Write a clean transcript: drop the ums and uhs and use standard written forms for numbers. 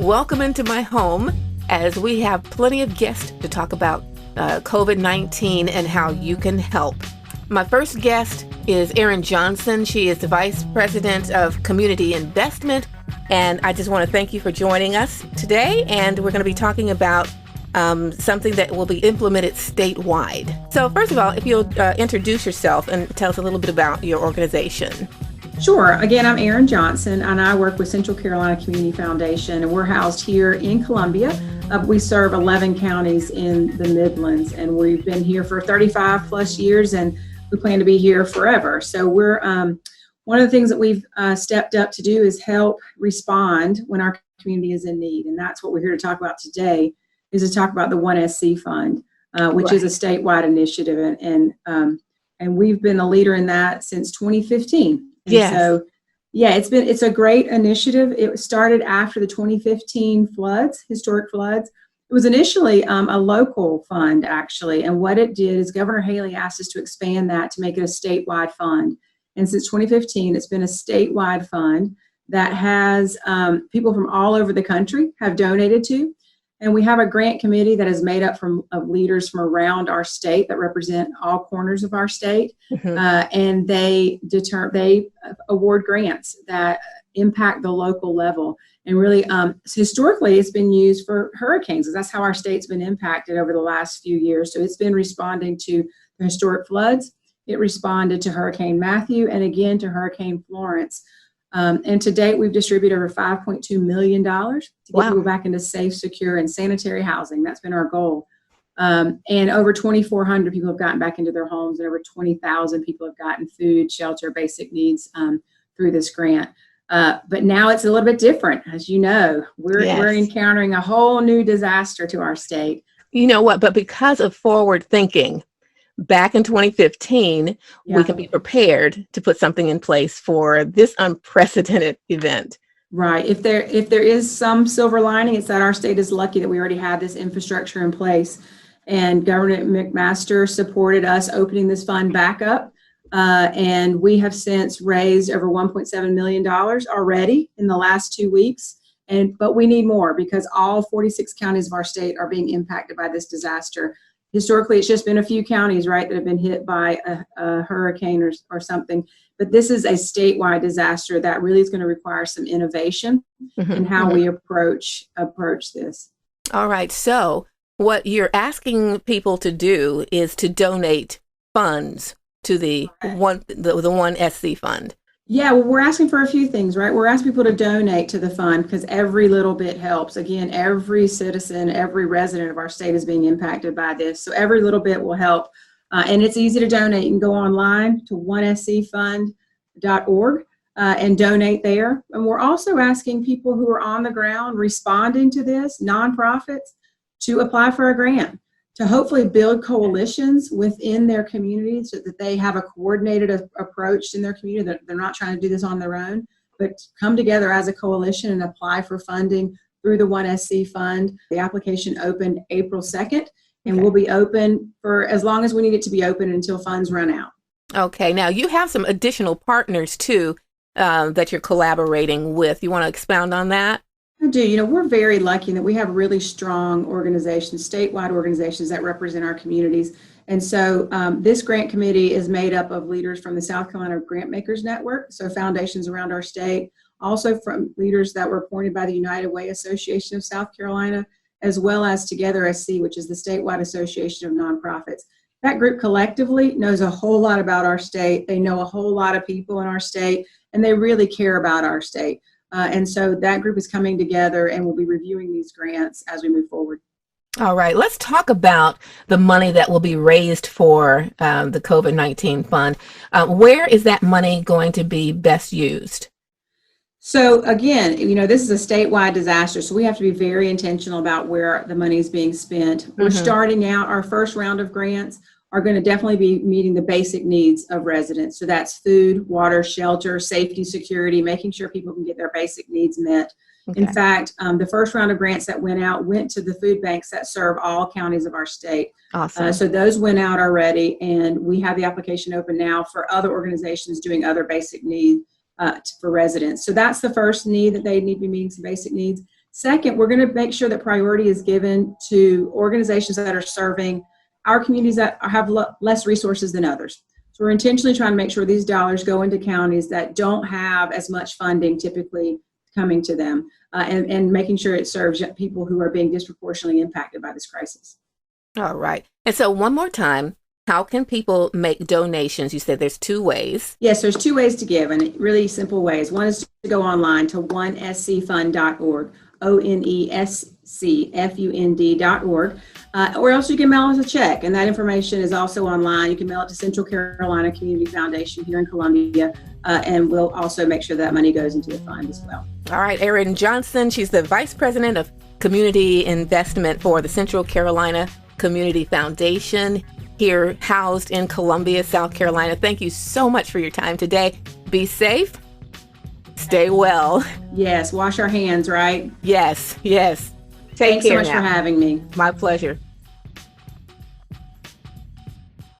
Welcome into my home as we have plenty of guests to talk about COVID-19 and how you can help. My first guest is Erin Johnson. She is the Vice President of Community Investment, and I just want to thank you for joining us today. And we're going to be talking about something that will be implemented statewide. So first of all, if you'll introduce yourself and tell us a little bit about your organization. Sure. Again, I'm Erin Johnson, and I work with Central Carolina Community Foundation, and we're housed here in Columbia. We serve 11 counties in the Midlands, and we've been here for 35 plus years, and we plan to be here forever. So we're one of the things that we've stepped up to do is help respond when our community is in need, and that's what we're here to talk about today. Is to talk about the 1SC Fund, which is a statewide initiative, and we've been a leader in that since 2015. And yes. So, yeah, it's a great initiative. It started after the 2015 floods, historic floods. It was initially a local fund, actually, and what it did is Governor Haley asked us to expand that to make it a statewide fund. And since 2015, it's been a statewide fund that has people from all over the country have donated to. And we have a grant committee that is made up of leaders from around our state that represent all corners of our state. Mm-hmm. And they award grants that impact the local level. And really, historically, it's been used for hurricanes, because that's how our state's been impacted over the last few years. So it's been responding to the historic floods. It responded to Hurricane Matthew and again to Hurricane Florence. And to date, we've distributed over $5.2 million to get people back into safe, secure, and sanitary housing. That's been our goal. And over 2,400 people have gotten back into their homes, and over 20,000 people have gotten food, shelter, basic needs through this grant. But now it's a little bit different. As you know, we're encountering a whole new disaster to our state. You know what? But because of forward thinking, back in 2015, we can be prepared to put something in place for this unprecedented event. Right. If there is some silver lining, it's that our state is lucky that we already have this infrastructure in place. And Governor McMaster supported us opening this fund back up. And we have since raised over $1.7 million already in the last 2 weeks. But we need more, because all 46 counties of our state are being impacted by this disaster. Historically, it's just been a few counties, right, that have been hit by a hurricane or something. But this is a statewide disaster that really is going to require some innovation in how we approach this. All right. So what you're asking people to do is to donate funds to the 1SC Fund. Yeah, well, we're asking for a few things, right? We're asking people to donate to the fund because every little bit helps. Again, every citizen, every resident of our state is being impacted by this. So every little bit will help. And it's easy to donate. You can go online to 1scfund.org and donate there. And we're also asking people who are on the ground responding to this, nonprofits, to apply for a grant, to hopefully build coalitions within their communities so that they have a coordinated approach in their community, that they're not trying to do this on their own, but come together as a coalition and apply for funding through the 1SC Fund. The application opened April 2nd, and will be open for as long as we need it to be open until funds run out. Okay. Now, you have some additional partners, too, that you're collaborating with. You want to expound on that? I do. You know, we're very lucky that we have really strong organizations, statewide organizations that represent our communities. And so this grant committee is made up of leaders from the South Carolina Grant Makers Network, so foundations around our state, also from leaders that were appointed by the United Way Association of South Carolina, as well as Together SC, which is the statewide association of nonprofits. That group collectively knows a whole lot about our state. They know a whole lot of people in our state, and they really care about our state. And so that group is coming together, and we'll be reviewing these grants as we move forward. All right, let's talk about the money that will be raised for the COVID-19 fund. Where is that money going to be best used? So again, you know, this is a statewide disaster, so we have to be very intentional about where the money is being spent. We're starting out, our first round of grants are going to definitely be meeting the basic needs of residents. So that's food, water, shelter, safety, security, making sure people can get their basic needs met. Okay. In fact, the first round of grants that went out went to the food banks that serve all counties of our state. Awesome. So those went out already, and we have the application open now for other organizations doing other basic needs for residents. So that's the first need, that they need to be meeting some basic needs. Second, we're going to make sure that priority is given to organizations that are serving our communities that have less resources than others. So we're intentionally trying to make sure these dollars go into counties that don't have as much funding typically coming to them, and making sure it serves people who are being disproportionately impacted by this crisis. All right. And so one more time, how can people make donations? You said there's 2 ways. Yes, there's 2 ways to give, and really simple ways. One is to go online to onescfund.org, onescfund.org, or else you can mail us a check, and that information is also online. You can mail it to Central Carolina Community Foundation here in Columbia, and we'll also make sure that money goes into the fund as well. All right, Erin Johnson, she's the Vice President of Community Investment for the Central Carolina Community Foundation, here housed in Columbia, South Carolina. Thank you so much for your time today. Be safe. Stay well. Yes, wash our hands, right? Yes. Take Thanks care so much now. for having me. My pleasure.